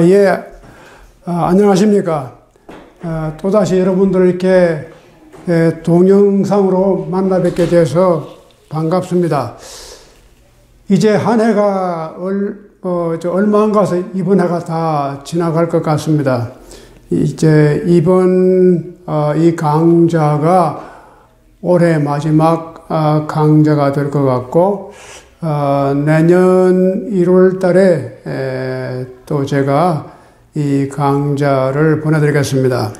예. 안녕하십니까. 또다시 여러분들 이렇게 동영상으로 만나 뵙게 돼서 반갑습니다. 이제 한 해가 얼마 안 가서 이번 해가 다 지나갈 것 같습니다. 이제 이번 이 강좌가 올해 마지막 강좌가 될 것 같고, 내년 1월 달에 또 제가 이 강좌를 보내드리겠습니다.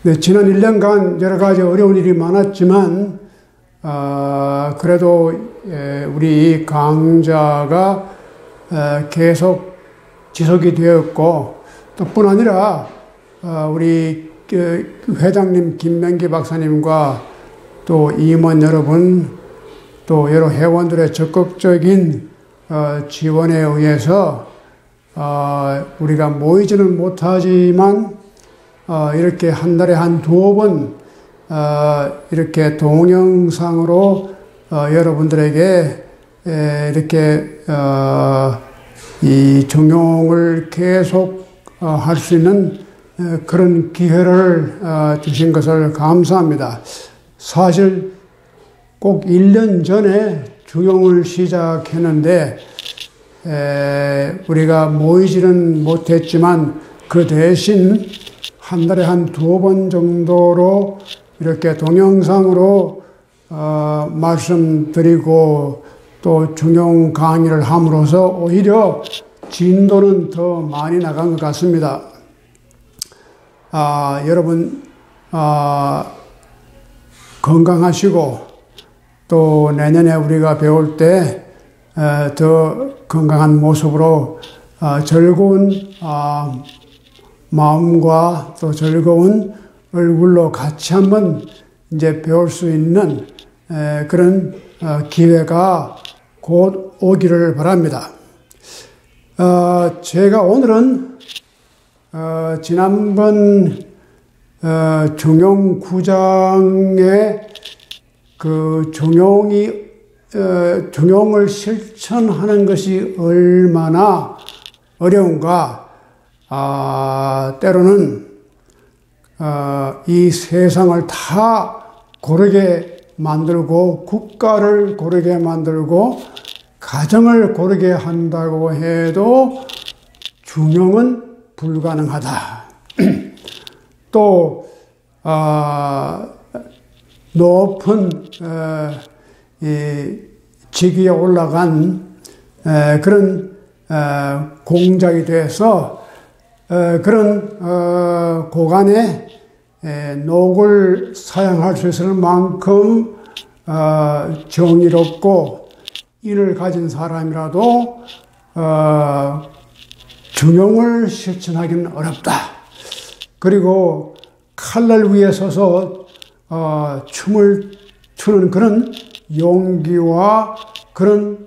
네, 지난 1년간 여러 가지 어려운 일이 많았지만, 그래도 우리 이 강좌가 계속 지속이 되었고, 또 뿐 아니라 우리 회장님 김명기 박사님과 또 임원 여러분, 또 여러 회원들의 적극적인 지원에 의해서 우리가 모이지는 못하지만 이렇게 한 달에 한 두어 번 이렇게 동영상으로 여러분들에게 이렇게 이 종용을 계속 할 수 있는 그런 기회를 주신 것을 감사합니다. 사실 꼭 1년 전에 중용을 시작했는데 우리가 모이지는 못했지만 그 대신 한 달에 한 두어 번 정도로 이렇게 동영상으로 말씀드리고 또 중용 강의를 함으로써 오히려 진도는 더 많이 나간 것 같습니다. 여러분 건강하시고 또 내년에 우리가 배울 때 더 건강한 모습으로 즐거운 마음과 또 즐거운 얼굴로 같이 한번 이제 배울 수 있는 그런 기회가 곧 오기를 바랍니다. 제가 오늘은 지난번 중용 9장의 그 중용을 실천하는 것이 얼마나 어려운가, 때로는 이 세상을 다 고르게 만들고 국가를 고르게 만들고 가정을 고르게 한다고 해도 중용은 불가능하다. 또 높은 이 직위에 올라간 그런 공작이 돼서 그런 고간의 녹을 사용할 수 있을 만큼 정의롭고 인을 가진 사람이라도 중용을 실천하기는 어렵다. 그리고 칼날 위에 서서 춤을 추는 그런 용기와 그런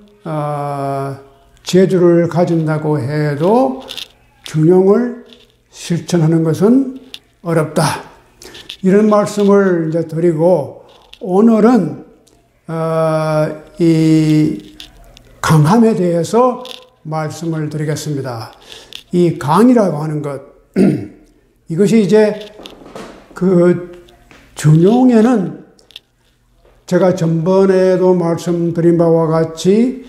재주를 가진다고 해도 중용을 실천하는 것은 어렵다. 이런 말씀을 이제 드리고, 오늘은 이 강함에 대해서 말씀을 드리겠습니다. 이 강이라고 하는 것, 이것이 이제 그 중용에는 제가 전번에도 말씀드린 바와 같이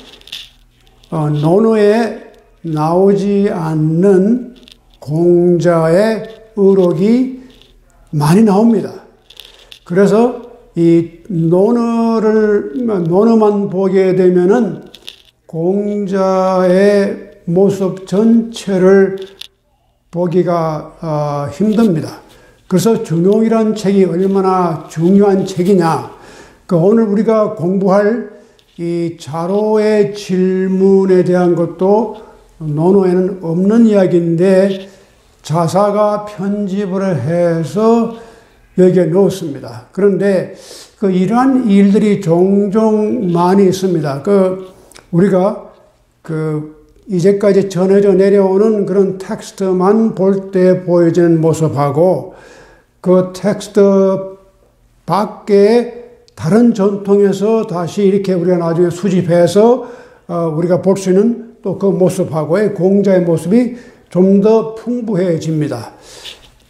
논어에 나오지 않는 공자의 의록이 많이 나옵니다. 그래서 이 논어만 보게 되면은 공자의 모습 전체를 보기가 힘듭니다. 그래서 중용이라는 책이 얼마나 중요한 책이냐. 오늘 우리가 공부할 이 자로의 질문에 대한 것도 논어에는 없는 이야기인데 자사가 편집을 해서 여기에 넣었습니다. 그런데 이러한 일들이 종종 많이 있습니다. 우리가 이제까지 전해져 내려오는 그런 텍스트만 볼 때 보여지는 모습하고 그 텍스트 밖에 다른 전통에서 다시 이렇게 우리가 나중에 수집해서 우리가 볼 수 있는 또 그 모습하고의 공자의 모습이 좀 더 풍부해집니다.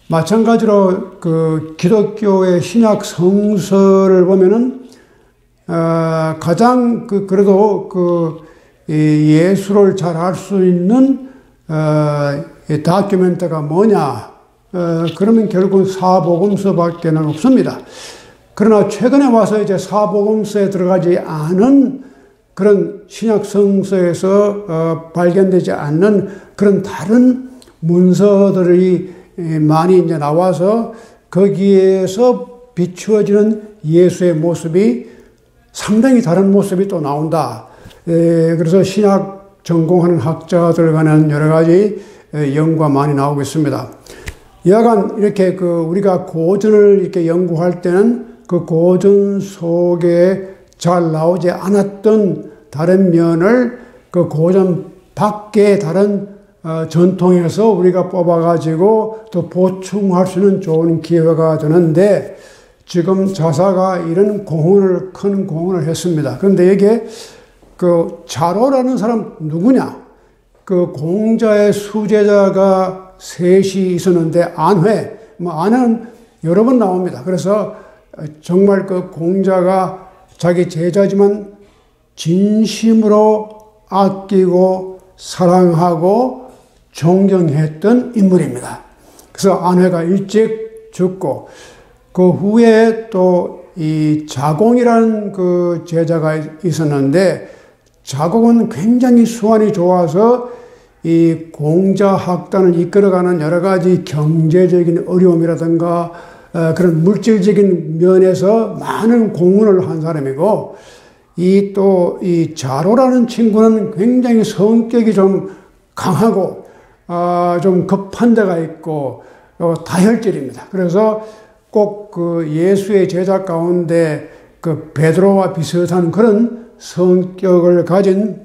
마찬가지로 그 기독교의 신약 성서를 보면은 가장 그래도 예수를 잘 알 수 있는 다큐멘터가 뭐냐? 그러면 결국은 사복음서밖에 없습니다. 그러나 최근에 와서 이제 사복음서에 들어가지 않은 그런 신약 성서에서 발견되지 않는 그런 다른 문서들이 많이 이제 나와서 거기에서 비추어지는 예수의 모습이 상당히 다른 모습이 또 나온다. 그래서 신약 전공하는 학자들 간은 여러 가지 연구가 많이 나오고 있습니다. 여하간 이렇게 우리가 고전을 이렇게 연구할 때는 그 고전 속에 잘 나오지 않았던 다른 면을 그 고전 밖의 다른 전통에서 우리가 뽑아가지고 또 보충할 수 있는 좋은 기회가 되는데 지금 자사가 이런 큰 공헌을 했습니다. 그런데 이게 자로라는 사람 누구냐? 공자의 수제자가 셋이 있었는데 안회는 여러 번 나옵니다. 그래서 정말 공자가 자기 제자지만 진심으로 아끼고 사랑하고 존경했던 인물입니다. 그래서 안회가 일찍 죽고 그 후에 또 이 자공이라는 그 제자가 있었는데 자공은 굉장히 수완이 좋아서 이 공자 학단을 이끌어가는 여러 가지 경제적인 어려움이라든가 그런 물질적인 면에서 많은 공헌을 한 사람이고 이 자로라는 친구는 굉장히 성격이 좀 강하고 좀 급한 데가 있고 다혈질입니다. 그래서 꼭 예수의 제자 가운데 베드로와 비슷한 그런 성격을 가진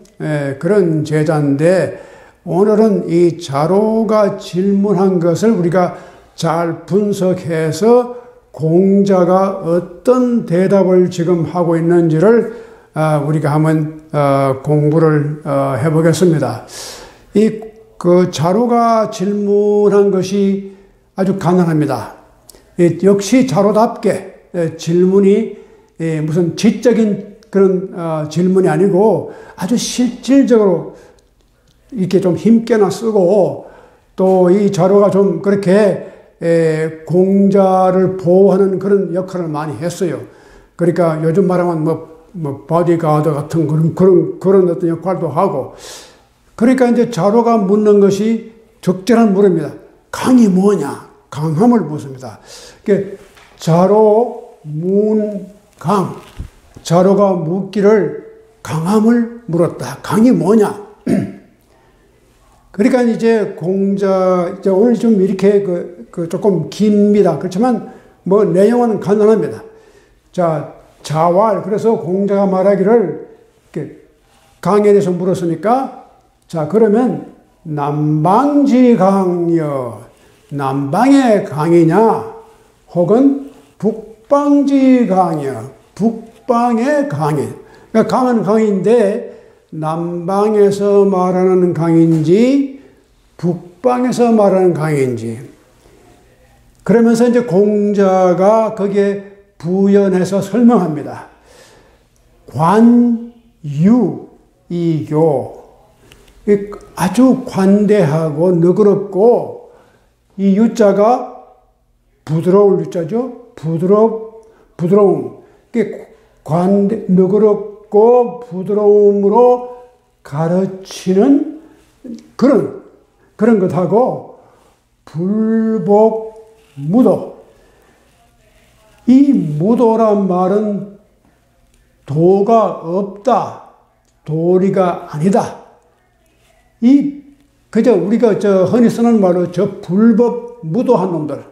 그런 제자인데 오늘은 이 자로가 질문한 것을 우리가 잘 분석해서 공자가 어떤 대답을 지금 하고 있는지를 우리가 한번 공부를 해보겠습니다. 자로가 질문한 것이 아주 간단합니다. 역시 자로답게 질문이 무슨 지적인 그런 질문이 아니고 아주 실질적으로 이렇게 좀 힘께나 쓰고 또 이 자로가 좀 그렇게 공자를 보호하는 그런 역할을 많이 했어요. 그러니까 요즘 말하면 바디가드 같은 그런 어떤 역할도 하고 그러니까 이제 자로가 묻는 것이 적절한 물음입니다. 강이 뭐냐? 강함을 묻습니다. 자로 문 강. 자로가 묻기를 강함을 물었다. 강이 뭐냐? 그러니까 이제 이제 오늘 좀 이렇게 조금 깁니다. 그렇지만 내용은 간단합니다. 자, 자왈. 그래서 공자가 말하기를 강에 대해서 물었으니까 자, 그러면 남방지강여. 남방의 강이냐? 혹은 북방지강여. 북방의 강이. 그러니까 강은 강인데 남방에서 말하는 강인지 북방에서 말하는 강인지 그러면서 이제 공자가 거기에 부연해서 설명합니다. 관유이교 아주 관대하고 너그럽고 이 유자가 부드러울 유자죠. 부드러움. 너그럽고 부드러움으로 가르치는 그런 것하고 불복 무도. 이 무도란 말은 도가 없다. 도리가 아니다. 그저 우리가 흔히 쓰는 말로 불법 무도한 놈들.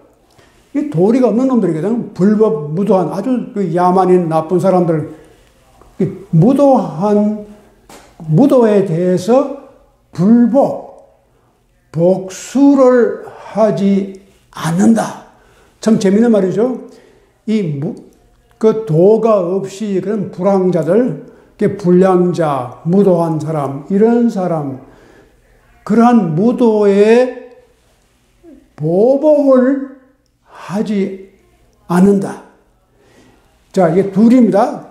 이 도리가 없는 놈들이거든. 불법 무도한 아주 야만인 나쁜 사람들. 무도에 대해서 복수를 하지 않는다. 참 재밌는 말이죠. 그 도가 없이 그런 불황자들, 불량자, 무도한 사람, 이런 사람, 그러한 무도에 보복을 하지 않는다. 자, 이게 둘입니다.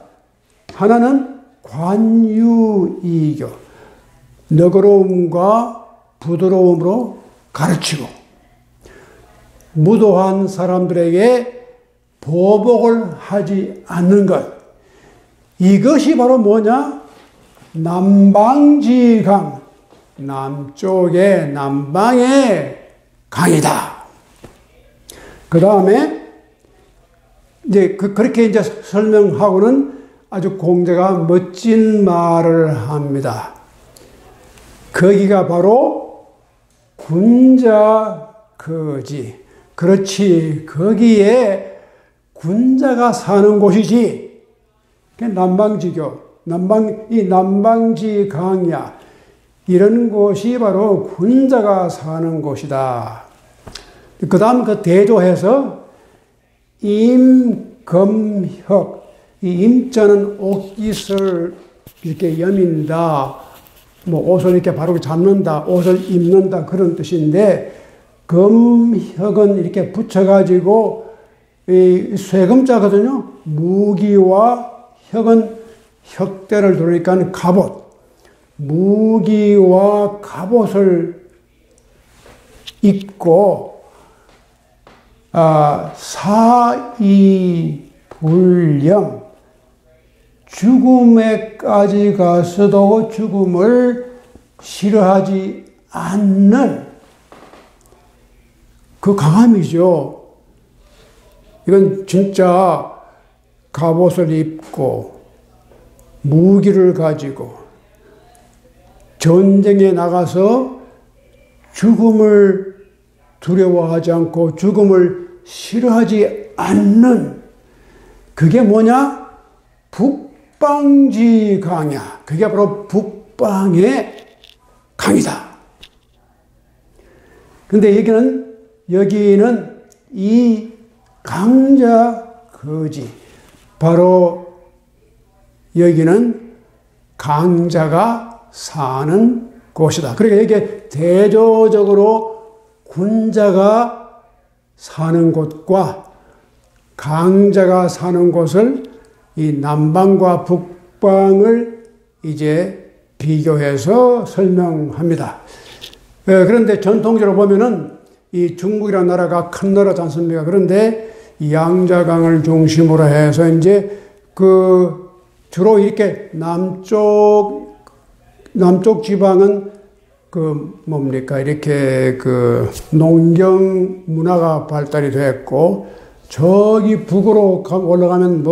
하나는 관유이교, 너그러움과 부드러움으로 가르치고, 무도한 사람들에게 보복을 하지 않는 것. 이것이 바로 뭐냐? 남방지강, 남쪽의 남방의 강이다. 그 다음에 이제 그렇게 이제 설명하고는 아주 공자가 멋진 말을 합니다. 거기가 바로 군자거지. 그렇지. 거기에 군자가 사는 곳이지. 남방지교, 남방지강야. 이런 곳이 바로 군자가 사는 곳이다. 그 다음 그 대조해서 임금혁, 이 임자는 옷깃을 이렇게 여민다, 옷을 이렇게 바로 잡는다, 옷을 입는다, 그런 뜻인데, 금혁은 이렇게 붙여가지고, 이 쇠금자거든요. 무기와 혁은 혁대를 두르니까 갑옷. 무기와 갑옷을 입고, 사이불령, 죽음에까지 가서도 죽음을 싫어하지 않는 그 강함이죠. 이건 진짜 갑옷을 입고 무기를 가지고 전쟁에 나가서 죽음을 두려워하지 않고 죽음을 싫어하지 않는, 그게 뭐냐? 북방지강이야. 그게 바로 북방의 강이다. 근데 여기는 이 강자거지. 바로 여기는 강자가 사는 곳이다. 그러니까 이게 대조적으로 군자가 사는 곳과 강자가 사는 곳을, 이 남방과 북방을 이제 비교해서 설명합니다. 그런데 전통적으로 보면은 이 중국이라는 나라가 큰 나라지 않습니까? 그런데 양자강을 중심으로 해서 이제 주로 이렇게 남쪽 지방은 이렇게 농경 문화가 발달이 됐고, 저기 북으로 올라가면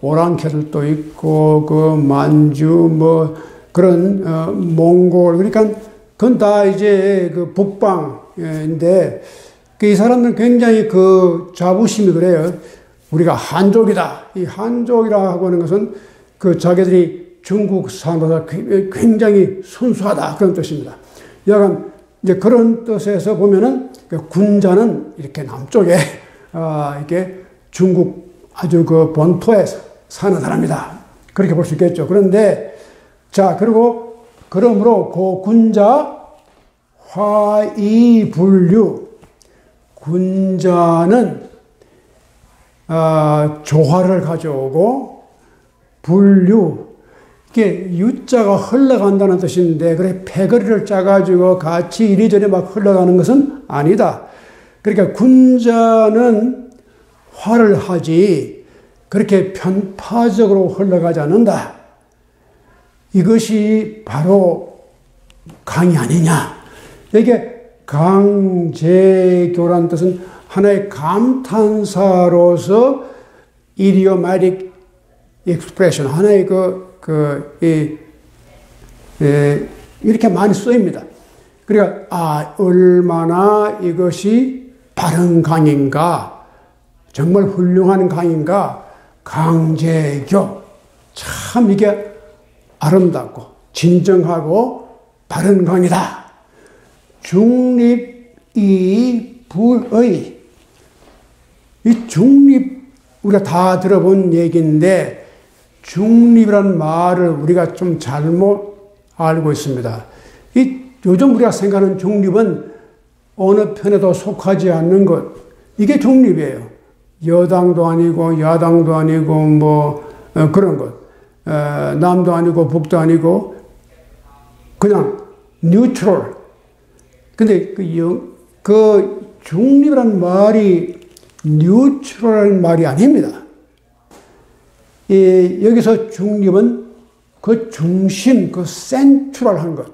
오랑캐들도 있고, 만주, 그런, 몽골, 그러니까, 그건 다 이제 북방인데, 이 사람들은 굉장히 자부심이 그래요. 우리가 한족이다. 이 한족이라고 하는 것은 자기들이 중국 사람보다 굉장히 순수하다. 그런 뜻입니다. 약간 이제 그런 뜻에서 보면은 군자는 이렇게 남쪽에 이렇게 중국 아주 본토에 사는 사람이다. 그렇게 볼 수 있겠죠. 그런데 자, 그러므로 군자 화이불류, 군자는 조화를 가져오고, 불류, 이게 유자가 흘러간다는 뜻인데, 그래 패거리를 짜가지고 같이 이리저리 막 흘러가는 것은 아니다. 그러니까 군자는 화를 하지 그렇게 편파적으로 흘러가지 않는다. 이것이 바로 강이 아니냐. 이게 강제교란 뜻은 하나의 감탄사로서 idiomatic expression, 하나의 이렇게 많이 쓰입니다. 그러니까 얼마나 이것이 바른 강인가, 정말 훌륭한 강인가. 강제교, 참 이게 아름답고 진정하고 바른 강이다. 중립이 불의, 이 중립 우리가 다 들어본 얘기인데, 중립이라는 말을 우리가 좀 잘못 알고 있습니다. 요즘 우리가 생각하는 중립은 어느 편에도 속하지 않는 것, 이게 중립이에요. 여당도 아니고 야당도 아니고 그런 것, 남도 아니고 북도 아니고 그냥 뉴트럴. 근데 그 중립이라는 말이 뉴트럴이라는 말이 아닙니다. 여기서 중립은 그 중심, 그 센트럴한 것,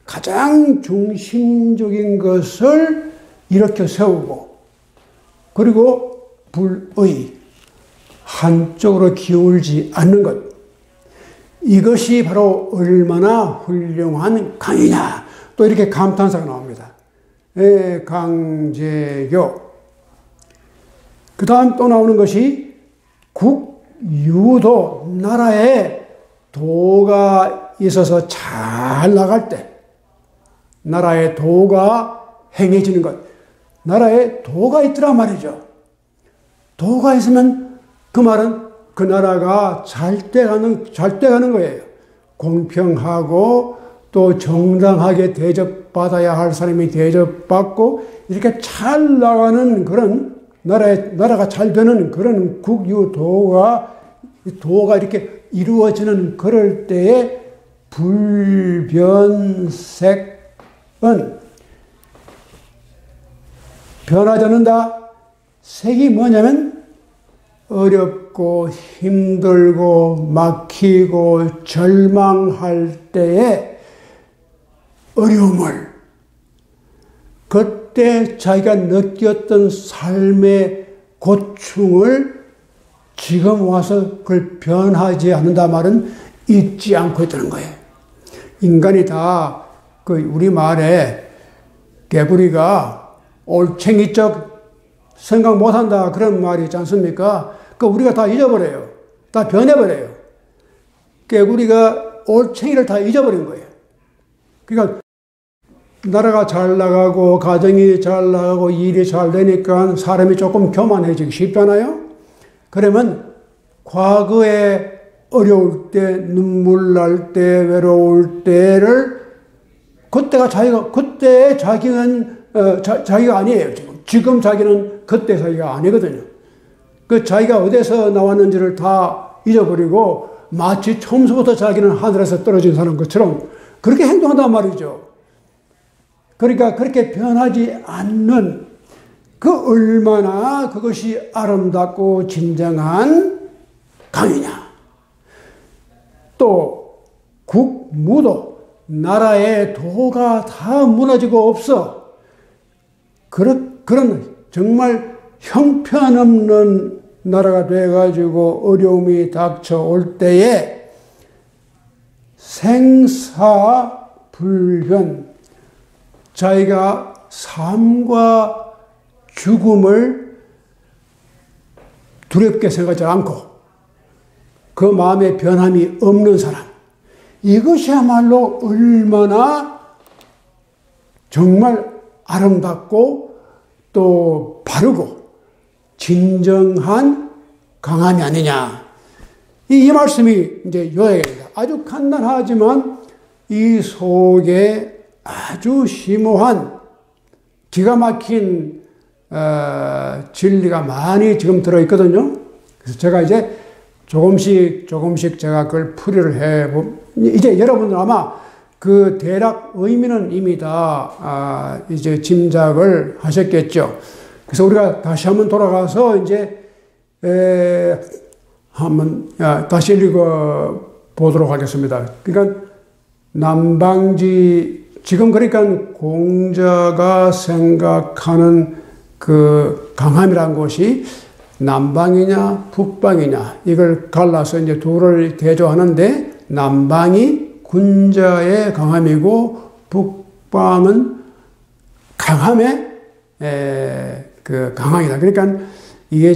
가장 중심적인 것을 일으켜 세우고, 그리고 불의, 한쪽으로 기울지 않는 것. 이것이 바로 얼마나 훌륭한 강이냐. 또 이렇게 감탄사가 나옵니다. 강제교. 그 다음 또 나오는 것이 국유도, 나라에 도가 있어서 잘 나갈 때, 나라에 도가 행해지는 것. 나라에 도가 있더라 말이죠. 도가 있으면 그 말은 그 나라가 잘 돼 가는 거예요. 공평하고 또 정당하게 대접받아야 할 사람이 대접받고 이렇게 잘 나가는 그런 나라가 잘 되는 그런 국유도가 이렇게 이루어지는 그럴 때에 불변색은 변하지 않는다. 색이 뭐냐면 어렵고 힘들고 막히고 절망할 때에 어려움을, 그때 자기가 느꼈던 삶의 고충을 지금 와서 그걸 변하지 않는다 말은 잊지 않고 있다는 거예요. 인간이 다 그 우리말에 개구리가 올챙이적 생각 못한다 그런 말이 있지 않습니까? 그 우리가 다 잊어버려요. 다 변해버려요. 개구리가 올챙이를 다 잊어버린 거예요. 그러니까 나라가 잘 나가고 가정이 잘 나가고 일이 잘 되니까 사람이 조금 교만해지기 쉽잖아요. 그러면 과거에 어려울 때, 눈물 날 때, 외로울 때를 그때 자기는 자기가 아니에요. 지금 자기는 그때 자기가 아니거든요. 그 자기가 어디서 나왔는지를 다 잊어버리고 마치 처음부터 자기는 하늘에서 떨어진 사람 것처럼 그렇게 행동한단 말이죠. 그러니까 그렇게 변하지 않는 그 얼마나 그것이 아름답고 진정한 강이냐. 또 국무도, 나라의 도가 다 무너지고 없어. 그런 정말 형편없는 나라가 돼가지고 어려움이 닥쳐올 때에 생사불변, 자기가 삶과 죽음을 두렵게 생각하지 않고 그 마음에 변함이 없는 사람, 이것이야말로 얼마나 정말 아름답고 또 바르고 진정한 강함이 아니냐. 이 말씀이 이제 요약입니다. 아주 간단하지만 이 속에 아주 심오한 기가 막힌 진리가 많이 지금 들어있거든요. 그래서 제가 이제 조금씩 제가 그걸 풀이를 이제 여러분들 아마 그 대략 의미는 이미 다 이제 짐작을 하셨겠죠. 그래서 우리가 다시 한번 돌아가서 이제 한번 다시 읽어 보도록 하겠습니다. 그러니까 남방지, 지금 그러니까 공자가 생각하는 그 강함이란 것이 남방이냐 북방이냐 이걸 갈라서 이제 둘을 대조하는데, 남방이 군자의 강함이고 북방은 강함의 그 강함이다. 그러니까 이게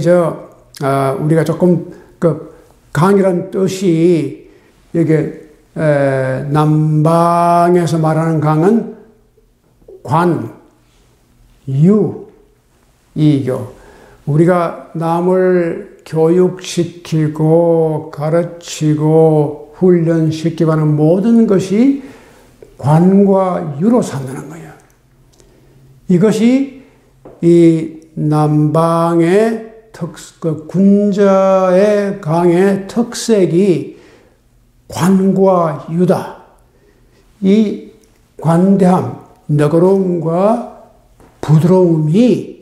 우리가 조금 그 강이란 뜻이 이게 남방에서 말하는 강은 관, 유, 이교. 우리가 남을 교육시키고 가르치고 훈련시키고 하는 모든 것이 관과 유로 산다는 거예요. 이것이 이 남방의 군자의 강의 특색이 관과 유다. 이 관대함, 너그러움과 부드러움이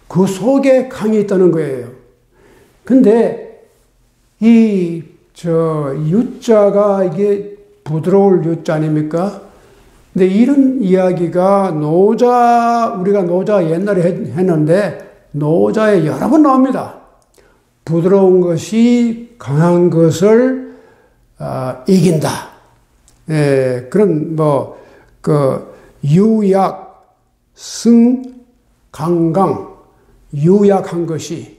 그 속에 강이 있다는 거예요. 근데 유자가 이게 부드러울 유자 아닙니까? 근데 이런 이야기가 우리가 노자 옛날에 했는데 노자에 여러 번 나옵니다. 부드러운 것이 강한 것을 이긴다. 그런 유약, 승, 강강, 유약한 것이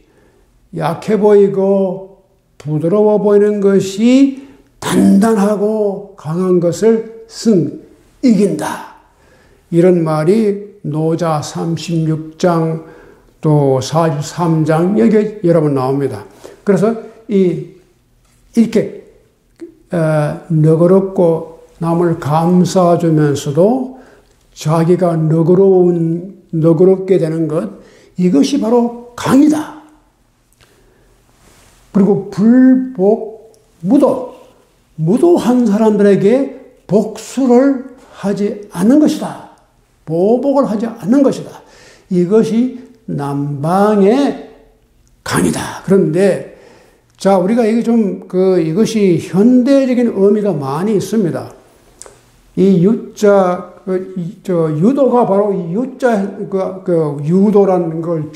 약해 보이고 부드러워 보이는 것이 단단하고 강한 것을 이긴다. 이런 말이 노자 36장 또 43장 여기 여러 번 나옵니다. 그래서 이렇게 너그럽고 남을 감싸주면서도 자기가 너그럽게 되는 것, 이것이 바로 강이다. 그리고 불복, 무도한 사람들에게 복수를 하지 않는 것이다. 보복을 하지 않는 것이다. 이것이 남방의 강이다. 그런데, 자, 우리가 이게 이것이 현대적인 의미가 많이 있습니다. 이 유도가 바로 이 유도라는 걸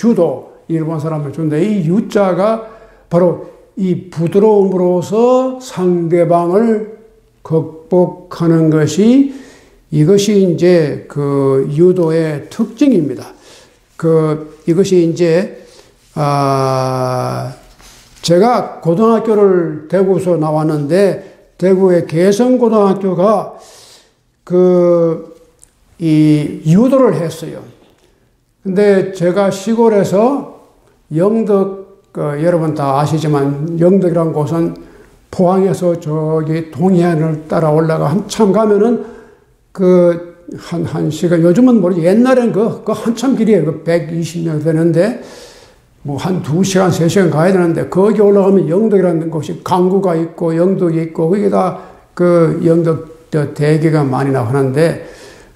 일본 사람을 주는데, 이 유자가 바로 이 부드러움으로서 상대방을 극복하는 것이 이것이 이제 유도의 특징입니다. 이것이 이제, 제가 고등학교를 대구에서 나왔는데, 대구의 개성고등학교가 이 유도를 했어요. 근데 제가 시골에서 여러분 다 아시지만 영덕이라는 곳은 포항에서 저기 동해안을 따라 올라가 한참 가면은 한 시간, 요즘은 모르지. 옛날엔 한참 길이에요. 120명 되는데, 한 2시간, 3시간 가야 되는데, 거기 올라가면 영덕이라는 곳이 강구가 있고, 영덕이 있고, 거기다 영덕 대게가 많이 나오는데,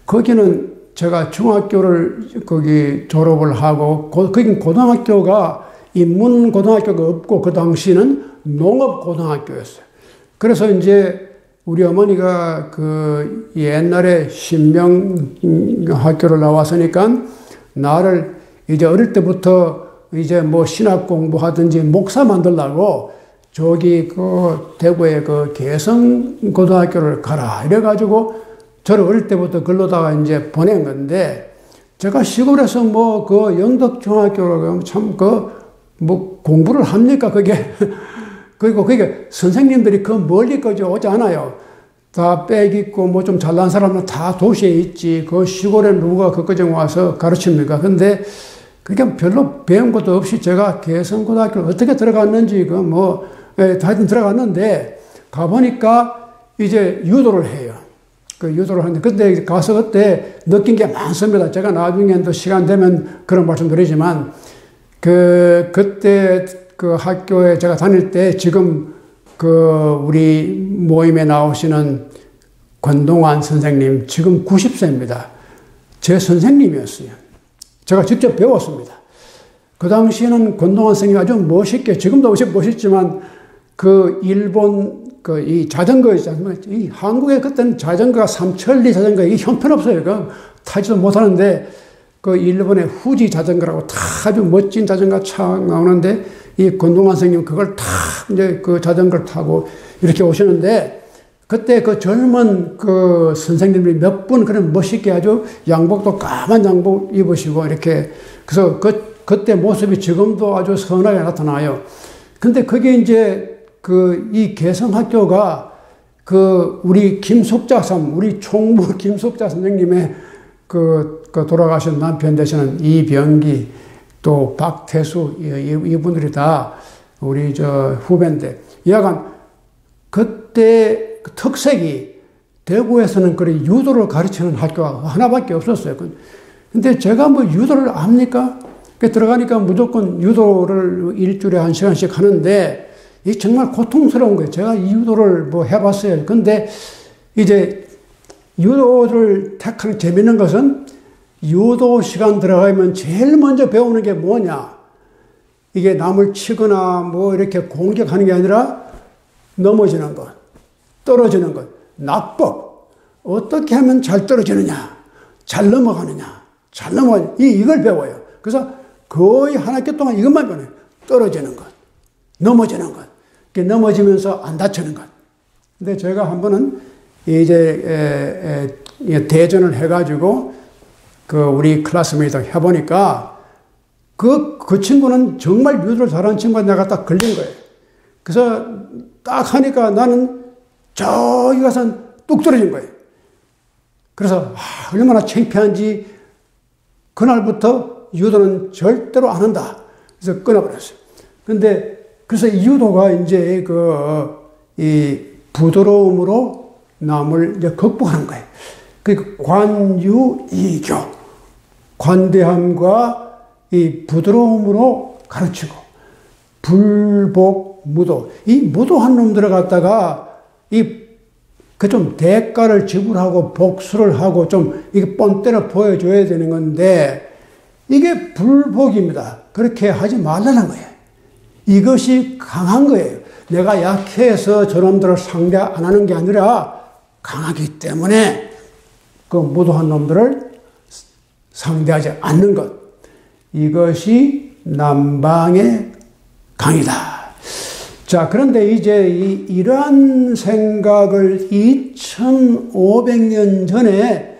거기는 제가 중학교를 거기 졸업을 하고, 거긴 고등학교가, 인문고등학교가 없고, 그 당시는 농업고등학교였어요. 그래서 이제 우리 어머니가 옛날에 신명학교를 나왔으니까 나를 이제 어릴 때부터 이제 신학 공부하든지 목사 만들라고 저기 대구의 개성고등학교를 가라. 이래가지고 저를 어릴 때부터 글로다가 이제 보낸 건데, 제가 시골에서 영덕중학교로 가면 참 공부를 합니까, 그게? 그리고 그게 선생님들이 멀리까지 오지 않아요. 다 빽 있고 좀 잘난 사람은 다 도시에 있지. 시골에 누가 그까지 와서 가르칩니까? 근데 그게 별로 배운 것도 없이 제가 개성고등학교를 어떻게 들어갔는지 하여튼 들어갔는데, 가보니까 이제 유도를 해요. 유도를 하는데, 그때 가서 그때 느낀 게 많습니다. 제가 나중에 또 시간 되면 그런 말씀 드리지만, 그때 학교에 제가 다닐 때 지금 우리 모임에 나오시는 권동환 선생님, 지금 90세입니다. 제 선생님이었어요. 제가 직접 배웠습니다. 그 당시에는 권동환 선생님이 아주 멋있게, 지금도 멋있지만, 일본, 이 자전거 있잖아요. 이 한국에 그때는 자전거가 삼천리 자전거, 이게 형편없어요. 타지도 못하는데, 일본의 후지 자전거라고 아주 멋진 자전거 차 나오는데, 이 권동환 선생님 그걸 이제 자전거를 타고 이렇게 오시는데, 그때 젊은 선생님들이 몇 분 그런 멋있게 아주 양복도 까만 양복 입으시고 이렇게, 그래서 그때 모습이 지금도 아주 선하게 나타나요. 근데 그게 이제 이 개성학교가 우리 우리 총무 김숙자 선생님의 돌아가신 남편 되시는 이병기, 또 박태수, 이분들이 다 우리 저 후배인데, 여하간 그때 그 특색이 대구에서는 그래 유도를 가르치는 학교가 하나밖에 없었어요. 근데 제가 뭐 유도를 압니까? 들어가니까 무조건 유도를 일주일에 1시간씩 하는데, 이 정말 고통스러운 거예요. 제가 이 유도를 뭐 해봤어요. 근데 이제 유도를 택하는 재밌는 것은 유도 시간 들어가면 제일 먼저 배우는 게 뭐냐? 이게 남을 치거나 뭐 이렇게 공격하는 게 아니라 넘어지는 것, 떨어지는 것, 낙법. 어떻게 하면 잘 떨어지느냐? 잘 넘어가느냐? 잘 이걸 배워요. 그래서 거의 한 학기 동안 이것만 배워요. 떨어지는 것, 넘어지는 것, 넘어지면서 안 다치는 것. 근데 제가 한 번은 이제 대전을 해가지고 그 우리 클래스메이트 해보니까 그 친구는 정말 유도를 잘하는 친구가 내가 딱 걸린 거예요. 그래서 딱 하니까 나는 저기 가서 뚝 떨어진 거예요. 그래서 얼마나 창피한지 그날부터 유도는 절대로 안 한다. 그래서 끊어버렸어요. 그래서 이 유도가 이제 이 부드러움으로 남을 이제 극복하는 거예요. 그 관유이교. 관대함과 이 부드러움으로 가르치고, 불복, 무도. 이 무도한 놈들을 갖다가 좀 대가를 지불하고 복수를 하고 좀 이게 뻔때려 보여줘야 되는 건데, 이게 불복입니다. 그렇게 하지 말라는 거예요. 이것이 강한 거예요. 내가 약해서 저놈들을 상대 안 하는 게 아니라 강하기 때문에 그 무도한 놈들을 상대하지 않는 것. 이것이 남방의 강이다. 자, 그런데 이제 이러한 생각을 2500년 전에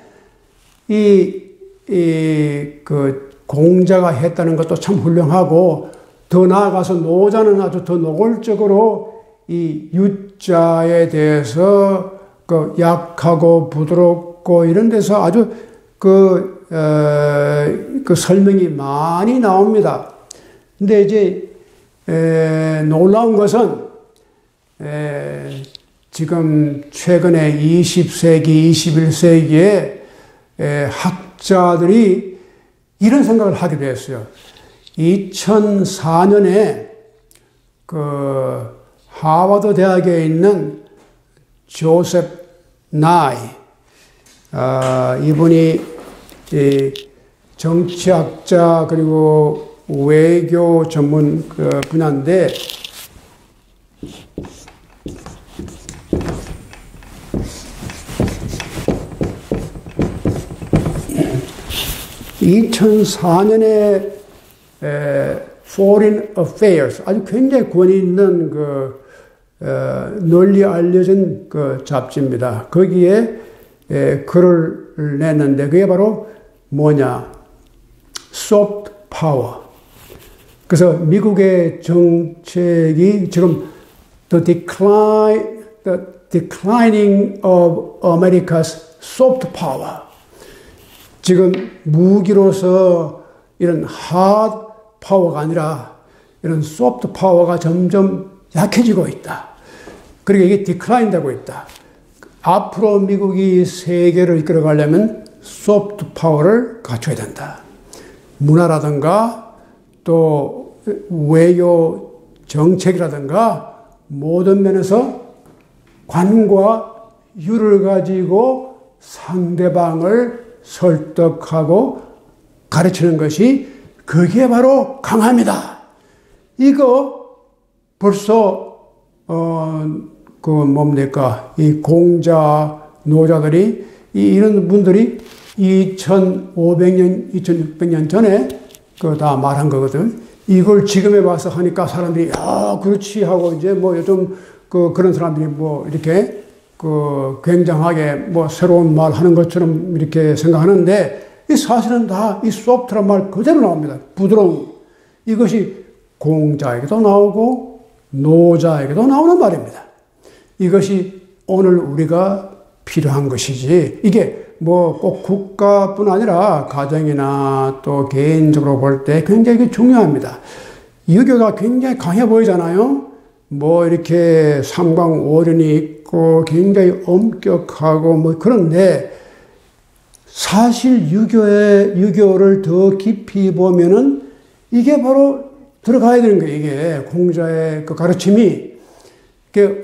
그 공자가 했다는 것도 참 훌륭하고, 더 나아가서 노자는 아주 더 노골적으로 이 유자에 대해서 그 약하고 부드럽고 이런 데서 아주 그 설명이 많이 나옵니다. 근데 이제 놀라운 것은 지금 최근에 20세기, 21세기에 학자들이 이런 생각을 하게 되었어요. 2004년에 그 하버드 대학에 있는 조셉 나이, 이분이 정치학자 그리고 외교 전문 분야인데, (2004년에) Foreign Affairs, 아주 굉장히 권위 있는 널리 알려진 그 잡지입니다. 거기에 글을 냈는데, 그게 바로 뭐냐? 소프트 파워. 그래서 미국의 정책이 지금 the declining of America's soft power. 지금 무기로서 이런 hard 파워가 아니라 이런 소프트 파워가 점점 약해지고 있다. 그리고 이게 디클라인 되고 있다. 앞으로 미국이 세계를 이끌어가려면 소프트 파워를 갖춰야 된다. 문화라든가 또 외교 정책이라든가 모든 면에서 관과 유를 가지고 상대방을 설득하고 가르치는 것이, 그게 바로 강함이다. 이거 벌써 이 공자, 노자들이 이런 분들이 2500년, 2600년 전에 다 말한 거거든. 이걸 지금에 와서 하니까 사람들이 그렇지 하고 이제 뭐 요즘 그런 사람들이 뭐 이렇게 굉장하게 뭐 새로운 말 하는 것처럼 이렇게 생각하는데, 이 사실은 다 이 소프트란 말 그대로 나옵니다. 부드러움. 이것이 공자에게도 나오고 노자에게도 나오는 말입니다. 이것이 오늘 우리가 필요한 것이지, 이게 뭐 꼭 국가뿐 아니라 가정이나 또 개인적으로 볼 때 굉장히 중요합니다. 유교가 굉장히 강해 보이잖아요. 뭐 이렇게 삼강오륜이 있고 굉장히 엄격하고 뭐 그런데 사실 유교를 더 깊이 보면은 이게 바로 들어가야 되는 거예요. 이게 공자의 그 가르침이.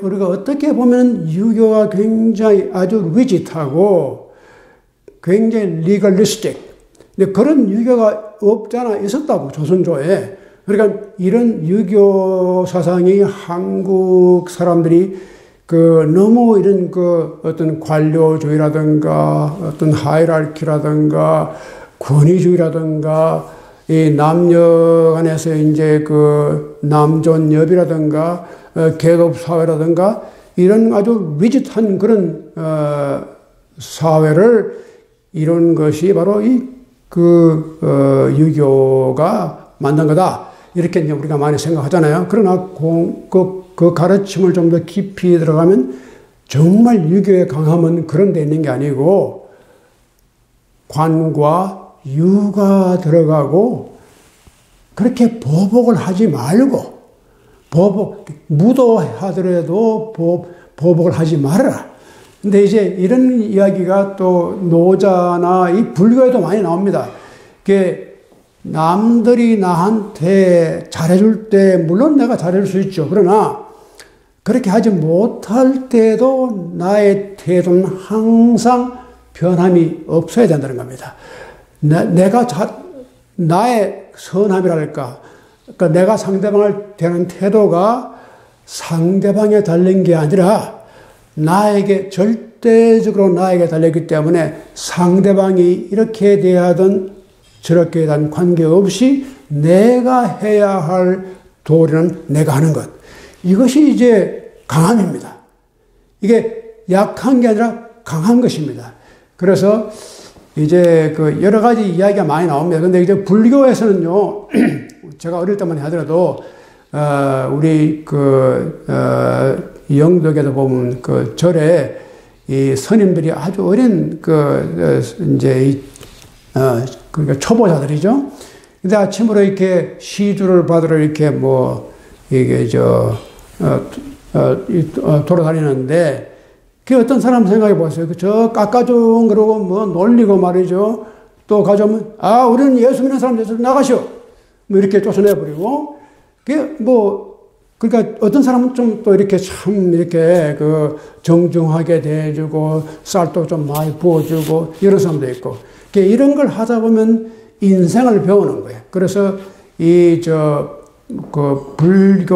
우리가 어떻게 보면 유교가 굉장히 아주 리짓하고 굉장히 리걸리스틱. 근데 그런 유교가 없잖아. 있었다고, 조선조에. 그러니까 이런 유교 사상이 한국 사람들이 너무 이런 어떤 관료주의라든가 어떤 하이라키라든가 권위주의라든가 이 남녀 간에서 이제 남존여비라든가 계급사회라든가 이런 아주 리짓한 그런 사회를 이룬 것이 바로 유교가 만든 거다. 이렇게 이제 우리가 많이 생각하잖아요. 그러나 그 가르침을 좀 더 깊이 들어가면 정말 유교의 강함은 그런 데 있는 게 아니고 관과 유가 들어가고 그렇게 보복을 하지 말고 무도하더라도 보복을 하지 말아라. 근데 이제 이런 이야기가 또 노자나 이 불교에도 많이 나옵니다. 남들이 나한테 잘해줄 때 물론 내가 잘해줄 수 있죠. 그러나 그렇게 하지 못할 때도 나의 태도는 항상 변함이 없어야 된다는 겁니다. 나의 선함이랄까, 그러니까 내가 상대방을 대하는 태도가 상대방에 달린 게 아니라 절대적으로 나에게 달렸기 때문에 상대방이 이렇게 대하든 저렇게 대한 관계없이 내가 해야 할 도리는 내가 하는 것. 이것이 이제 강함입니다. 이게 약한 게 아니라 강한 것입니다. 그래서 이제 여러 가지 이야기가 많이 나옵니다. 근데 이제 불교에서는요, 제가 어릴 때만 하더라도, 우리 영덕에도 보면 절에 이 스님들이 아주 어린 그러니까 초보자들이죠. 근데 아침으로 이렇게 시주를 받으러 이렇게 돌아다니는데, 어떤 사람 생각해 보세요. 저 깎아준 그러고 놀리고 말이죠. 또 가져오면, 우리는 예수 믿는 사람들 나가시오. 이렇게 쫓아내버리고, 그러니까 어떤 사람은 좀 또 이렇게 참 이렇게 정중하게 대해주고, 쌀도 좀 많이 부어주고, 이런 사람도 있고. 이런 걸 하다 보면 인생을 배우는 거예요. 그래서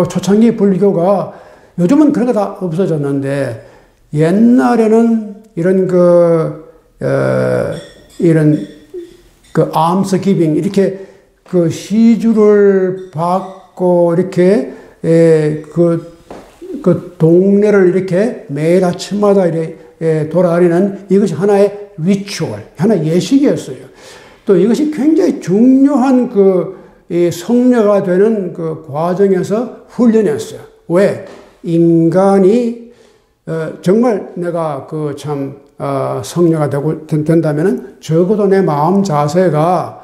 초창기 불교가 요즘은 그런 거 다 없어졌는데, 옛날에는 이런 암스 기빙, 이렇게 시주를 받고, 이렇게, 동네를 이렇게 매일 아침마다 이렇게 돌아다니는 이것이 하나의 리추얼, 하나의 예식이었어요. 또 이것이 굉장히 중요한 성녀가 되는 과정에서 훈련이었어요. 왜? 인간이 정말 내가 성녀가 된다면은 적어도 내 마음 자세가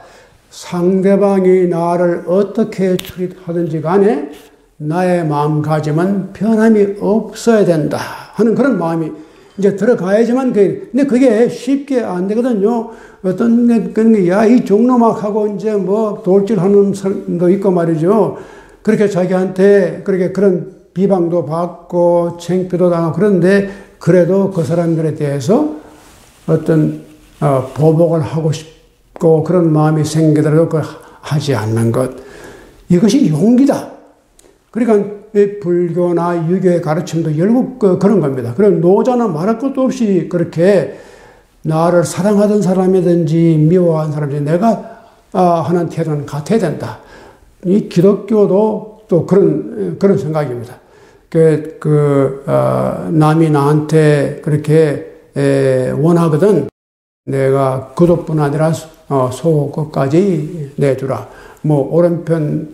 상대방이 나를 어떻게 트릿하든지 간에 나의 마음가짐은 변함이 없어야 된다 하는 그런 마음이 이제 들어가야지만 근데 그게 쉽게 안 되거든요. 어떤 이 종로막하고 이제 돌질하는 사람도 있고 말이죠. 그렇게 자기한테 그런 비방도 받고 창피도 당하고 그런데 그래도 그 사람들에 대해서 어떤 보복을 하고 싶고 그런 마음이 생기더라도 그걸 하지 않는 것. 이것이 용기다. 그러니까 불교나 유교의 가르침도 결국 그런 겁니다. 그럼 노자는 말할 것도 없이 그렇게 나를 사랑하던 사람이든지 미워한 사람이든지 내가 하는 태도는 같아야 된다. 이 기독교도 또 그런 생각입니다. 남이 나한테 그렇게 원하거든 내가 그것뿐 아니라 속것까지 내주라. 오른편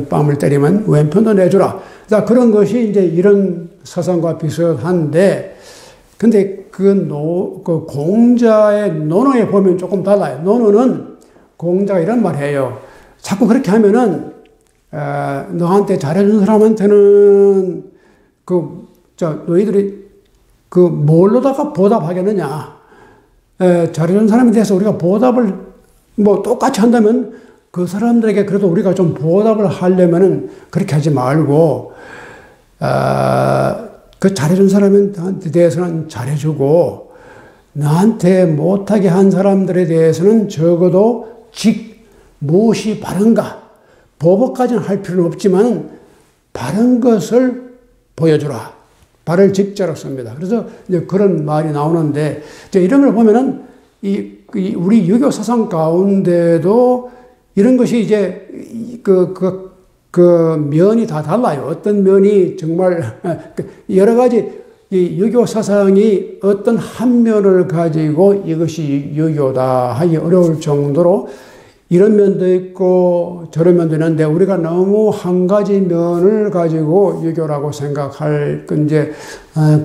뺨을 때리면 왼편도 내주라. 자, 그런 것이 이제 이런 사상과 비슷한데, 근데 그 공자의 논어에 보면 조금 달라요. 논어는 공자가 이런 말 해요. 자꾸 그렇게 하면은, 너한테 잘해준 사람한테는 너희들이 뭘로다가 보답하겠느냐. 잘해준 사람에 대해서 우리가 보답을 뭐 똑같이 한다면 그 사람들에게 그래도 우리가 좀 보답을 하려면은 그렇게 하지 말고, 그 잘해준 사람한테 대해서는 잘해주고, 나한테 못하게 한 사람들에 대해서는 적어도 무엇이 바른가, 보복까지는 할 필요는 없지만 바른 것을 보여주라. 발을 직자로 씁니다. 그래서 이제 그런 말이 나오는데, 이제 이런 걸 보면은 우리 유교 사상 가운데도 이런 것이 이제 그 면이 다 달라요. 어떤 면이 정말 여러 가지 이 유교 사상이 어떤 한 면을 가지고 이것이 유교다 하기 어려울 정도로 이런 면도 있고 저런 면도 있는데, 우리가 너무 한 가지 면을 가지고 유교라고 생각할 이제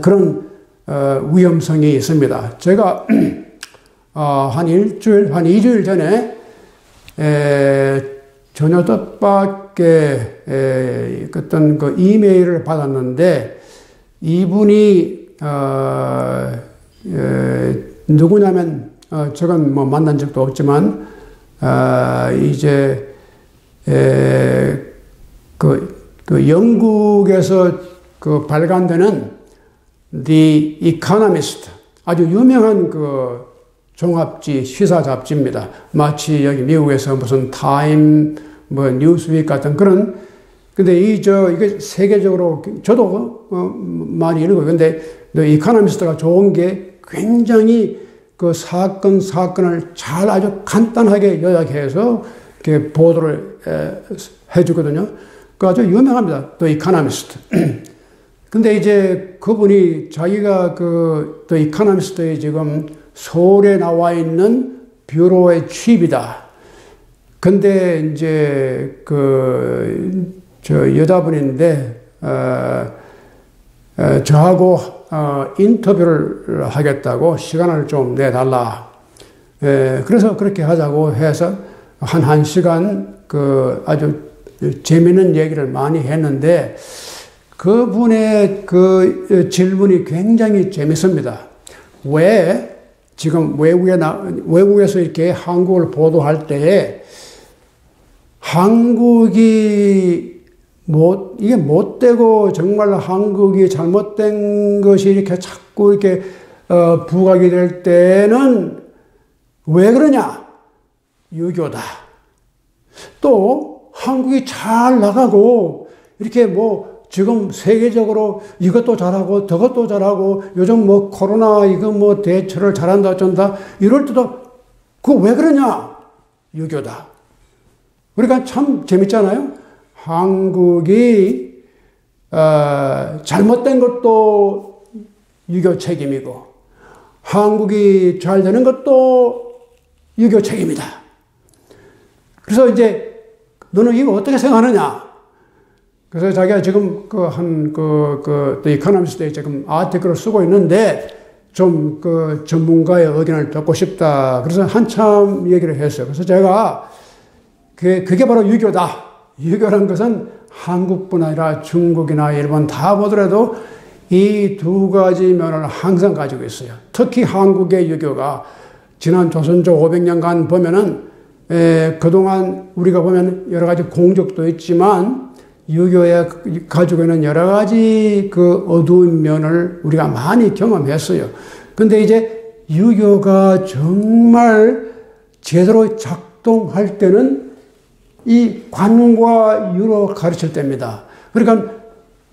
그런 위험성이 있습니다. 제가 한 2주일 전에 전혀 뜻밖의 어떤 그 이메일을 받았는데, 이분이 누구냐면 저건 뭐 만난 적도 없지만 이제 그 영국에서 그 발간되는 The Economist, 아주 유명한 그 종합지 시사 잡지입니다. 마치 여기 미국에서 무슨 타임 뭐 뉴스윅 같은 그런. 근데 이게 세계적으로 저도 많이 읽어요. 근데 이코노미스트가 좋은 게 굉장히 그 사건을 잘 아주 간단하게 요약해서 이렇게 보도를 해주거든요. 그 아주 유명합니다. 또 이코노미스트. 근데 이제 그분이 자기가 또 이코노미스트에 지금 서울에 나와 있는 뷰로의 취입이다. 근데 이제 저 여자분인데 저하고 인터뷰를 하겠다고 시간을 좀 내달라. 그래서 그렇게 하자고 해서 한 1시간 아주 재미있는 얘기를 많이 했는데, 그분의 그 질문이 굉장히 재밌습니다. 왜 지금 외국에서 이렇게 한국을 보도할 때에 한국이 이게 못되고 정말 한국이 잘못된 것이 이렇게 자꾸 이렇게 부각이 될 때는 왜 그러냐? 유교다. 또 한국이 잘 나가고 이렇게 뭐 지금 세계적으로 이것도 잘하고 저것도 잘하고 요즘 뭐 코로나 이거 뭐 대처를 잘한다 어쩐다 이럴 때도 그거 왜 그러냐? 유교다. 그러니까 참 재밌잖아요. 한국이 잘못된 것도 유교 책임이고 한국이 잘 되는 것도 유교 책임이다. 그래서 이제 너는 이거 어떻게 생각하느냐? 그래서 자기가 지금 또 이코노미스트에 지금 아티클을 쓰고 있는데 좀 전문가의 의견을 듣고 싶다. 그래서 한참 얘기를 했어요. 그래서 제가 그게 바로 유교다. 유교란 것은 한국뿐 아니라 중국이나 일본 다 보더라도 이 두 가지 면을 항상 가지고 있어요. 특히 한국의 유교가 지난 조선조 500년간 보면은 그동안 우리가 보면 여러 가지 공적도 있지만 유교에 가지고 있는 여러 가지 그 어두운 면을 우리가 많이 경험했어요. 근데 이제 유교가 정말 제대로 작동할 때는 이 관과 유로 가르칠 때입니다. 그러니까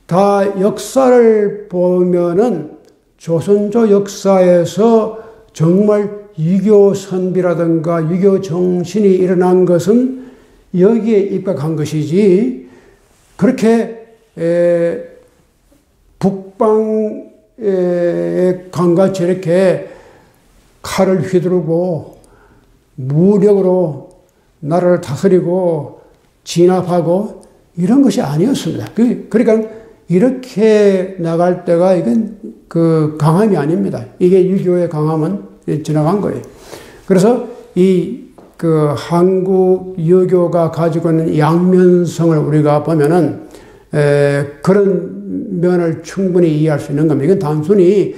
다 역사를 보면은 조선조 역사에서 정말 유교 선비라든가 유교 정신이 일어난 것은 여기에 입각한 것이지, 그렇게 북방의 강같이 이렇게 칼을 휘두르고 무력으로 나라를 다스리고 진압하고 이런 것이 아니었습니다. 그러니까 이렇게 나갈 때가 이건 그 강함이 아닙니다. 이게 유교의 강함은 지나간 거예요. 그래서 그 한국 유교가 가지고 있는 양면성을 우리가 보면은 그런 면을 충분히 이해할 수 있는 겁니다. 이건 단순히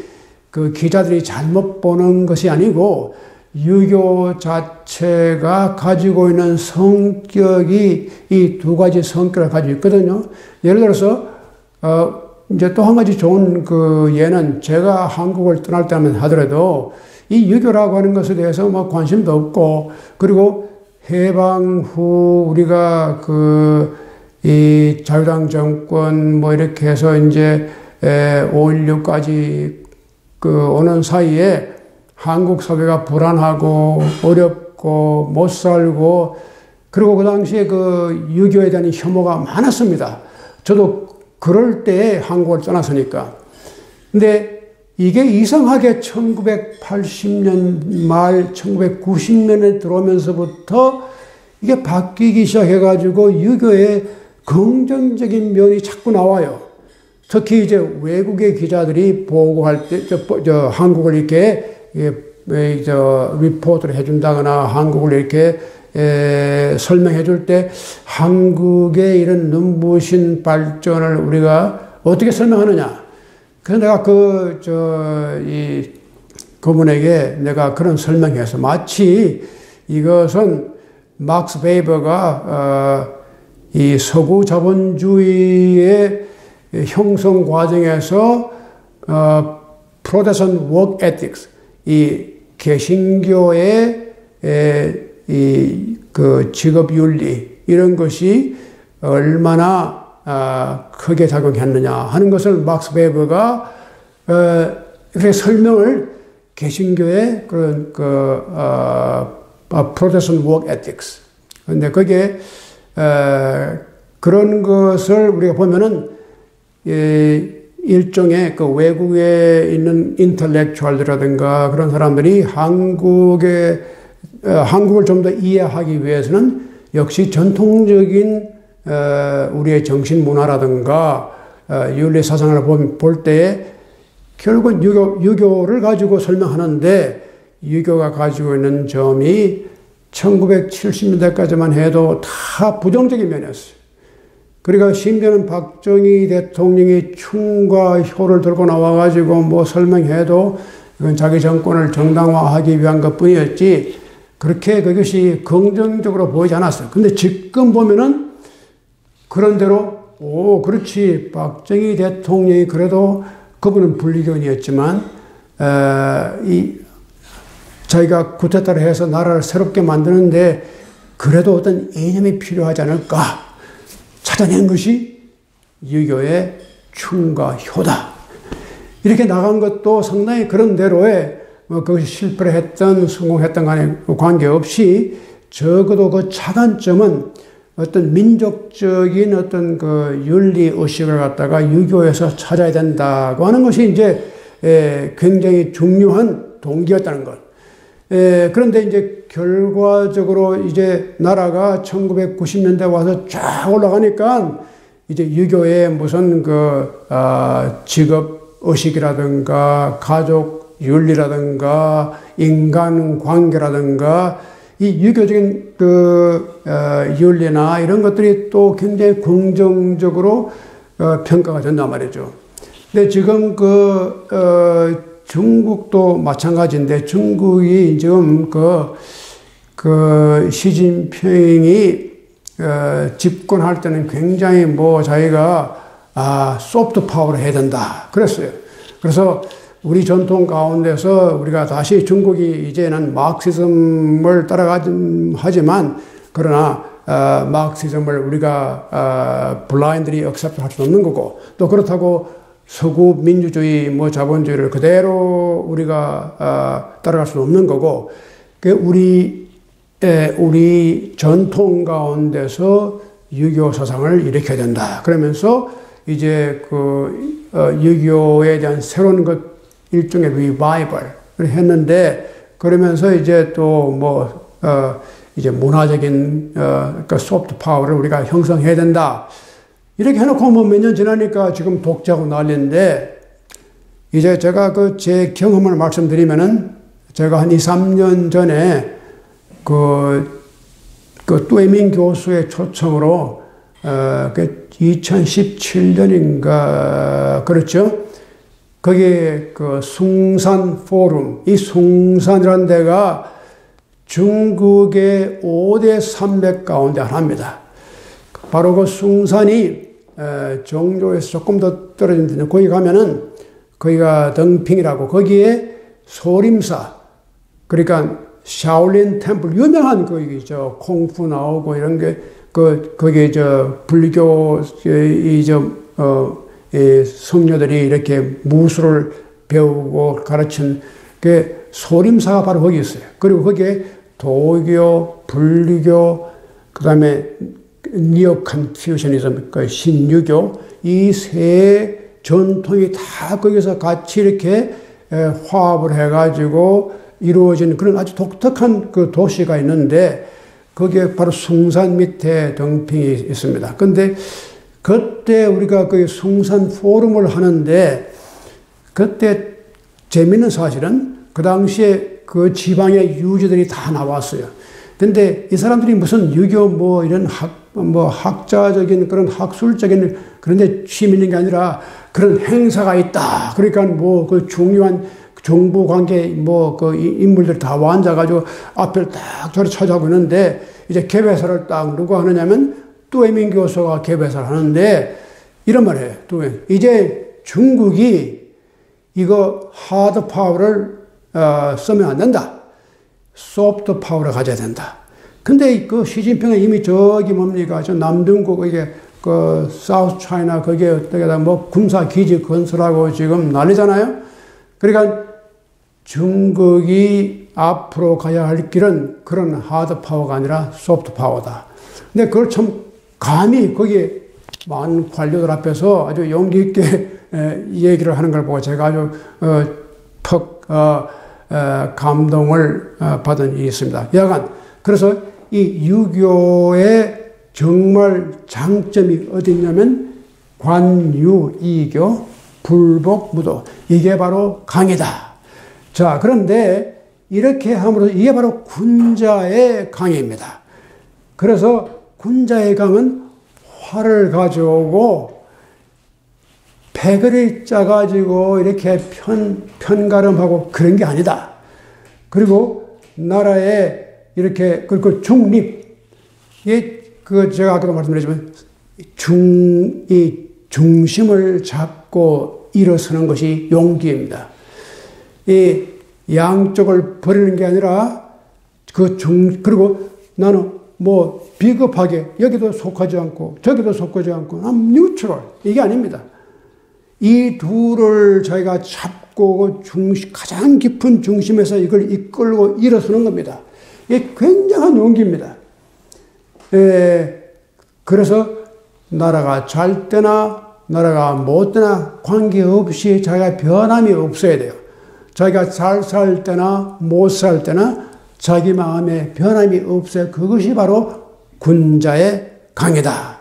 그 기자들이 잘못 보는 것이 아니고 유교 자체가 가지고 있는 성격이 이 두 가지 성격을 가지고 있거든요. 예를 들어서 이제 또 한 가지 좋은 그 예는 제가 한국을 떠날 때 하더라도 이 유교라고 하는 것에 대해서 뭐 관심도 없고, 그리고 해방 후 우리가 이 자유당 정권 뭐 이렇게 해서 이제 5.16까지 오는 사이에 한국 사회가 불안하고 어렵고 못 살고, 그리고 그 당시에 그 유교에 대한 혐오가 많았습니다. 저도 그럴 때 한국을 떠났으니까. 근데 이게 이상하게 1980년 말 1990년에 들어오면서부터 이게 바뀌기 시작해가지고 유교의 긍정적인 면이 자꾸 나와요. 특히 이제 외국의 기자들이 보고할 때, 한국을 이렇게, 리포트를 해준다거나 한국을 이렇게, 설명해 줄 때 한국의 이런 눈부신 발전을 우리가 어떻게 설명하느냐. 그래서 내가 그분에게 내가 그런 설명해서 마치 이것은 막스 베이버가, 이 서구 자본주의의 형성 과정에서 프로테스탄트 워크 에틱스, 이 개신교의 그 직업 윤리 이런 것이 얼마나 크게 작용했느냐 하는 것을 막스 베이버가 이렇게 설명을 개신교의 그런 프로테스탄트 워크 에틱스. 근데 그게 그런 것을 우리가 보면은 일종의 그 외국에 있는 인텔렉츄얼들이라든가 그런 사람들이 한국을 좀 더 이해하기 위해서는 역시 전통적인 우리의 정신 문화라든가 윤리 사상을 볼 때에 결국은 유교를 가지고 설명하는데, 유교가 가지고 있는 점이 1970년대까지만 해도 다 부정적인 면이었어요. 그러니까 심지어는 박정희 대통령이 충과 효를 들고 나와가지고 뭐 설명해도 이건 자기 정권을 정당화하기 위한 것 뿐이었지, 그렇게 그것이 긍정적으로 보이지 않았어요. 근데 지금 보면은 그런대로, 그렇지. 박정희 대통령이 그래도 그분은 불리견이었지만, 자기가 쿠데타를 해서 나라를 새롭게 만드는데 그래도 어떤 이념이 필요하지 않을까 찾아낸 것이 유교의 충과 효다. 이렇게 나간 것도 상당히 그런 대로에 그것이 실패를 했던 성공했던 간에 관계없이 적어도 그 차관점은 어떤 민족적인 어떤 그 윤리 의식을 갖다가 유교에서 찾아야 된다고 하는 것이 이제 굉장히 중요한 동기였다는 것. 그런데 이제 결과적으로 이제 나라가 1990년대 와서 쫙 올라가니까 이제 유교의 무슨 직업 의식이라든가 가족 윤리라든가 인간 관계라든가 이 유교적인 윤리나 이런 것들이 또 굉장히 긍정적으로 평가가 된단 말이죠. 근데 지금 중국도 마찬가지인데, 중국이 지금 시진핑이 집권할 때는 굉장히 자기가 소프트 파워를 해야 된다 그랬어요. 그래서 우리 전통 가운데서 우리가 다시 중국이 이제는 마크시즘을 따라가긴 하지만, 그러나 마크시즘을 우리가 블라인드리 억셉트 할 수 없는 거고, 또 그렇다고 서구 민주주의 자본주의를 그대로 우리가 따라갈 수는 없는 거고, 우리 전통 가운데서 유교 사상을 일으켜야 된다. 그러면서 이제 유교에 대한 새로운 일종의 리바이벌을 했는데, 그러면서 이제 또 이제 문화적인 소프트 파워를 우리가 형성해야 된다. 이렇게 해놓고 뭐 몇 년 지나니까 지금 독재하고 난리인데, 이제 제가 제 경험을 말씀드리면은, 제가 한 2, 3년 전에 뚜에밍 교수의 초청으로, 2017년인가, 그렇죠? 거기에 숭산 포럼, 이 숭산이라는 데가 중국의 5대 산맥 가운데 하나입니다. 바로 그 숭산이 정조에서 조금 더 떨어진 데는 거기 가면은 거기가 덩핑이라고, 거기에 소림사, 그러니까 샤올린 템플, 유명한 거기죠. 콩푸 나오고 이런 게, 거기에 불교, 성녀들이 이렇게 무술을 배우고 가르친 그 소림사가 바로 거기 있어요. 그리고 거기에 도교, 불교, 그 다음에 니오 컨퓨셔니즘, 신유교, 이 세 전통이 다 거기서 같이 이렇게 화합을 해가지고 이루어진 그런 아주 독특한 그 도시가 있는데, 거기에 바로 숭산 밑에 덩핑이 있습니다. 근데 그때 우리가 그 숭산 포럼을 하는데, 그때 재밌는 사실은 그 당시에 그 지방의 유지들이 다 나왔어요. 근데 이 사람들이 무슨 유교 뭐 이런 학자적인 그런 학술적인 그런 데 취미 있는 게 아니라 그런 행사가 있다. 그러니까 뭐 그 중요한 정부 관계 인물들 다 앉아가지고 앞을 딱 저를 찾아오고 있는데, 이제 개회사를 딱 누가 하느냐면 뚜에밍 교수가 개회사를 하는데 이런 말을 해요. 이제 중국이 이거 하드 파워를 쓰면 안 된다. 소프트 파워를 가져야 된다. 근데 그 시진핑은 이미 저기 뭡니까? 저 남중국 이게 사우스 차이나 거기에 어떻게다 뭐 군사 기지 건설하고 지금 난리잖아요. 그러니까 중국이 앞으로 가야 할 길은 그런 하드 파워가 아니라 소프트 파워다. 근데 그걸 참 감히 거기에 많은 관료들 앞에서 아주 용기 있게 얘기를 하는 걸 보고 제가 아주 감동을 받은 일이 있습니다. 여하간 그래서 이 유교의 정말 장점이 어디 있냐면 관유, 이교, 불복, 무도, 이게 바로 강이다. 자, 그런데 이렇게 함으로써 이게 바로 군자의 강입니다. 그래서 군자의 강은 활을 가져오고 패거리 짜가지고 이렇게 편가름하고 그런 게 아니다. 그리고 나라에 이렇게, 그리고 중립, 제가 아까도 말씀드렸지만, 중심을 잡고 일어서는 것이 용기입니다. 이 양쪽을 버리는 게 아니라, 그리고 나는 뭐 비겁하게 여기도 속하지 않고 저기도 속하지 않고 난 뉴트럴, 이게 아닙니다. 이 둘을 저희가 잡고 가장 깊은 중심에서 이걸 이끌고 일어서는 겁니다. 이게 굉장한 용기입니다. 그래서 나라가 잘 때나 나라가 못 때나 관계없이 자기가 변함이 없어야 돼요. 자기가 잘 살 때나 못 살 때나 자기 마음에 변함이 없어요. 그것이 바로 군자의 강이다.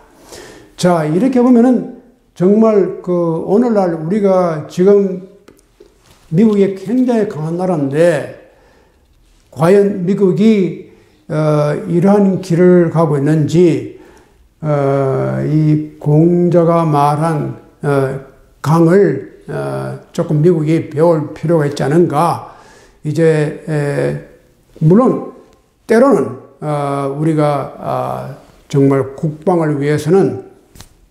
자, 이렇게 보면은 정말 오늘날 우리가 지금 미국이 굉장히 강한 나라인데, 과연 미국이 이러한 길을 가고 있는지, 이 공자가 말한 강을 조금 미국이 배울 필요가 있지 않은가. 이제 물론 때로는 우리가 정말 국방을 위해서는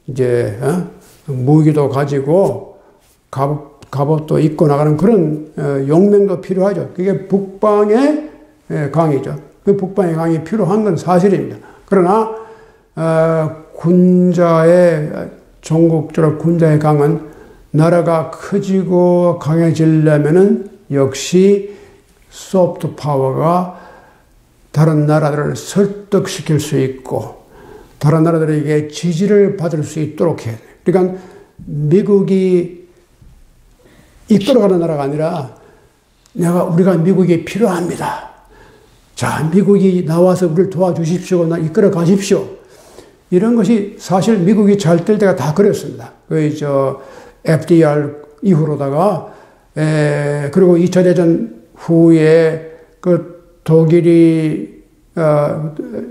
이제 무기도 가지고 갑옷도 입고 나가는 그런 용맹도 필요하죠. 그게 북방의 강이죠. 그 북방의 강이 필요한 건 사실입니다. 그러나 전국적으로 군자의 강은 나라가 커지고 강해지려면은 역시 소프트 파워가 다른 나라들을 설득시킬 수 있고 다른 나라들에게 지지를 받을 수 있도록 해야 돼요. 그러니까 미국이 이끌어가는 나라가 아니라 우리가 미국이 필요합니다. 자, 미국이 나와서 우리를 도와주십시오. 이끌어 가십시오. 이런 것이 사실 미국이 잘 될 때가 다 그랬습니다. FDR 이후로다가, 그리고 2차 대전 후에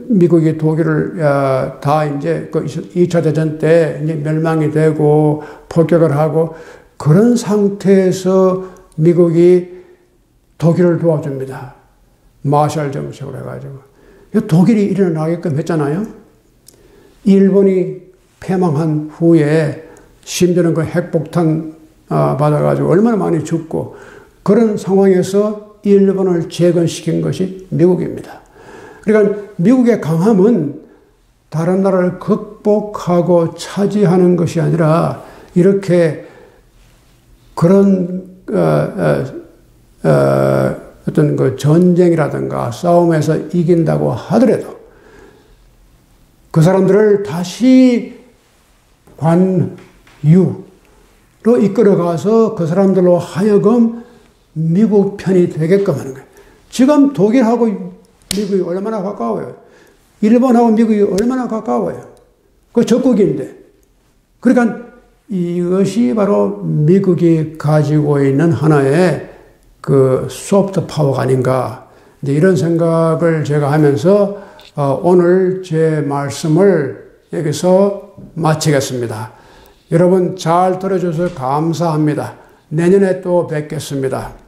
미국이 독일을 다 이제 2차 대전 때 이제 멸망이 되고 폭격을 하고 그런 상태에서 미국이 독일을 도와줍니다. 마샬 정책으로 해가지고. 독일이 일어나게끔 했잖아요. 일본이 패망한 후에 심지어는 그 핵폭탄 받아가지고 얼마나 많이 죽고 그런 상황에서 일본을 재건시킨 것이 미국입니다. 그러니까 미국의 강함은 다른 나라를 극복하고 차지하는 것이 아니라 이렇게 그런 어떤 그 전쟁이라든가 싸움에서 이긴다고 하더라도 그 사람들을 다시 관유로 이끌어가서 그 사람들로 하여금 미국 편이 되게끔 하는 거예요. 지금 독일하고 미국이 얼마나 가까워요. 일본하고 미국이 얼마나 가까워요. 그 적국인데. 그러니까 이것이 바로 미국이 가지고 있는 하나의 그 소프트 파워가 아닌가. 이제 이런 생각을 제가 하면서 오늘 제 말씀을 여기서 마치겠습니다. 여러분 잘 들어주셔서 감사합니다. 내년에 또 뵙겠습니다.